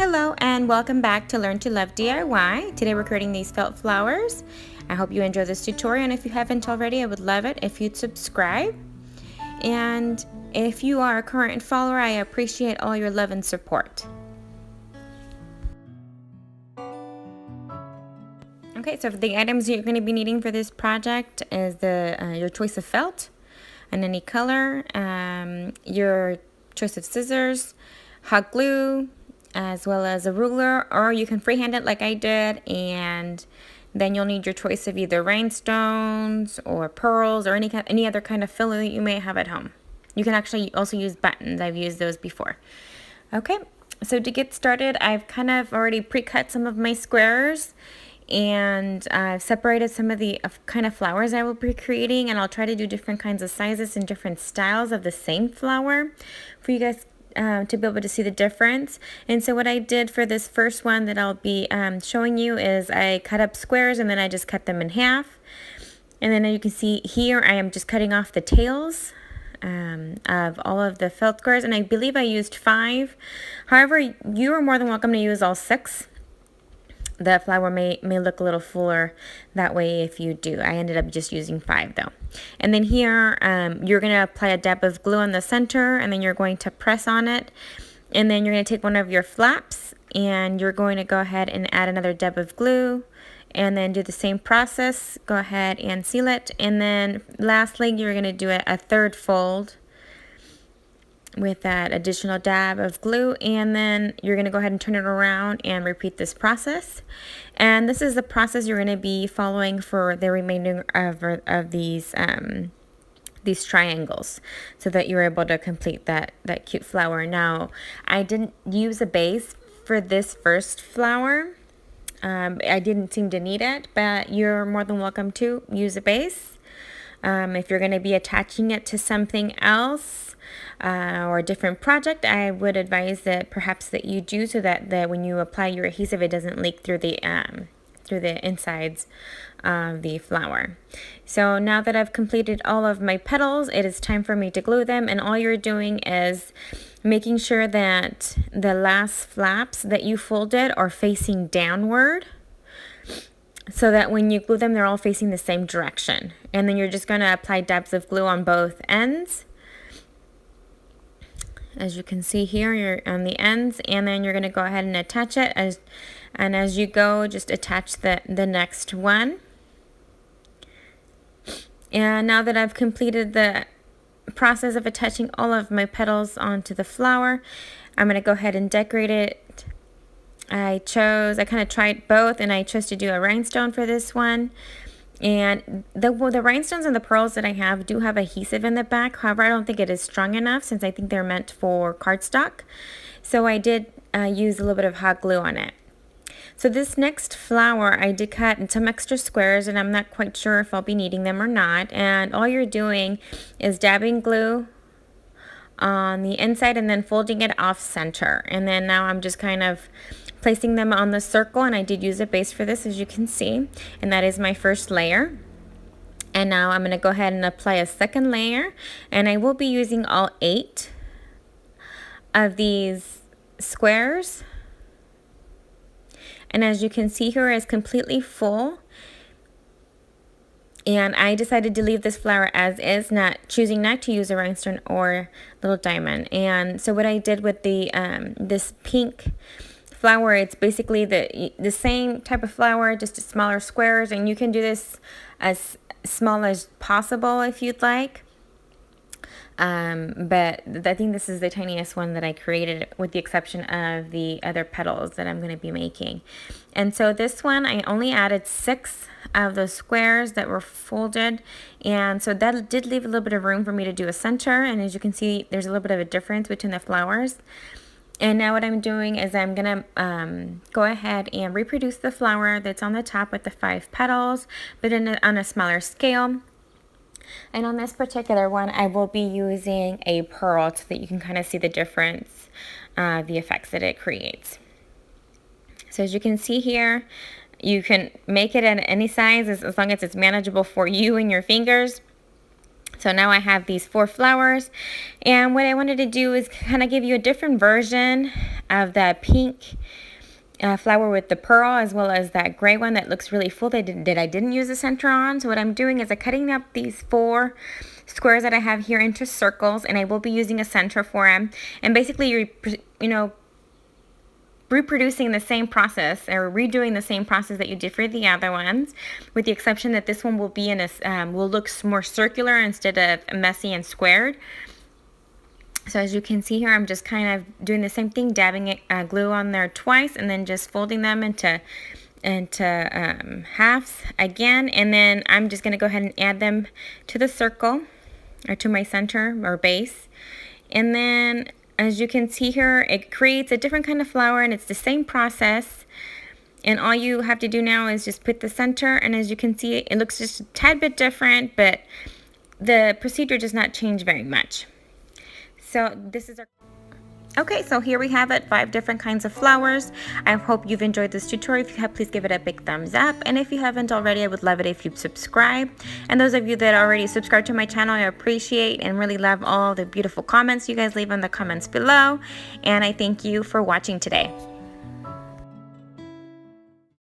Hello and welcome back to Learn to Love DIY. Today we're creating these felt flowers. I hope you enjoy this tutorial, and if you haven't already, I would love it if you'd subscribe. And if you are a current follower, I appreciate all your love and support. Okay, so the items you're going to be needing for this project is your choice of felt in any color, your choice of scissors, hot glue, as well as a ruler, or you can freehand it like I did, and then you'll need your choice of either rhinestones or pearls or any other kind of filler that you may have at home. You can actually also use buttons. I've used those before. Okay, so to get started, I've kind of already pre-cut some of my squares, and I've separated some of the kind of flowers I will be creating, and I'll try to do different kinds of sizes and different styles of the same flower for you guys to be able to see the difference. And so what I did for this first one that I'll be showing you is I cut up squares and then I just cut them in half. And then you can see here I am just cutting off the tails of all of the felt squares, and I believe I used 5. However, you are more than welcome to use all 6. The flower may look a little fuller that way if you do. I ended up just using 5 though. And then here you're going to apply a dab of glue on the center, and then you're going to press on it. And then you're going to take one of your flaps and you're going to go ahead and add another dab of glue, and then do the same process. Go ahead and seal it. And then lastly, you're going to do a third fold with that additional dab of glue, and then you're going to go ahead and turn it around and repeat this process. And this is the process you're going to be following for the remainder of these triangles, so that you're able to complete that cute flower. Now, I didn't use a base for this first flower. I didn't seem to need it, but you're more than welcome to use a base. If you're going to be attaching it to something else or a different project, I would advise that perhaps that you do, so that when you apply your adhesive, it doesn't leak through the insides of the flower. So now that I've completed all of my petals, it is time for me to glue them, and all you're doing is making sure that the last flaps that you folded are facing downward, so that when you glue them, they're all facing the same direction. And then you're just going to apply dabs of glue on both ends. As you can see here, you're on the ends, and then you're going to go ahead and attach it. As you go, just attach the next one. And now that I've completed the process of attaching all of my petals onto the flower, I'm going to go ahead and decorate it. I kind of tried both, and I chose to do a rhinestone for this one. And the rhinestones and the pearls that I have do have adhesive in the back. However, I don't think it is strong enough, since I think they're meant for cardstock. So I did use a little bit of hot glue on it. So this next flower I did cut in some extra squares, and I'm not quite sure if I'll be needing them or not. And all you're doing is dabbing glue on the inside and then folding it off center. And then now I'm just kind of placing them on the circle, and I did use a base for this, as you can see, and that is my first layer. And now I'm going to go ahead and apply a second layer, and I will be using all 8 of these squares. And as you can see here, it's completely full, and I decided to leave this flower as is, choosing not to use a rhinestone or little diamond. And so what I did with the this pink flower, it's basically the same type of flower, just smaller squares, and you can do this as small as possible if you'd like. But I think this is the tiniest one that I created, with the exception of the other petals that I'm going to be making. And so this one, I only added 6 of those squares that were folded, and so that did leave a little bit of room for me to do a center. And as you can see, there's a little bit of a difference between the flowers. And now what I'm doing is I'm going to go ahead and reproduce the flower that's on the top with the 5 petals, but on a smaller scale. And on this particular one, I will be using a pearl, so that you can kind of see the difference, the effects that it creates. So as you can see here, you can make it at any size as long as it's manageable for you and your fingers. So now I have these 4 flowers, and what I wanted to do is kind of give you a different version of the pink flower with the pearl, as well as that gray one that looks really full that I didn't use the center on. So what I'm doing is I'm cutting up these 4 squares that I have here into circles, and I will be using a center for them. And basically, you're reproducing the same process, or redoing the same process that you did for the other ones, with the exception that this one will be in a will look more circular instead of messy and squared. So as you can see here, I'm just kind of doing the same thing, dabbing glue on there twice, and then just folding them into halves again. And then I'm just going to go ahead and add them to the circle, or to my center or base. And then as you can see here, it creates a different kind of flower, and it's the same process. And all you have to do now is just put the center, and as you can see, it looks just a tad bit different, but the procedure does not change very much. So this is our... Okay, so here we have it, 5 different kinds of flowers. I hope you've enjoyed this tutorial. If you have, please give it a big thumbs up. And if you haven't already, I would love it if you'd subscribe. And those of you that already subscribed to my channel, I appreciate and really love all the beautiful comments you guys leave in the comments below. And I thank you for watching today.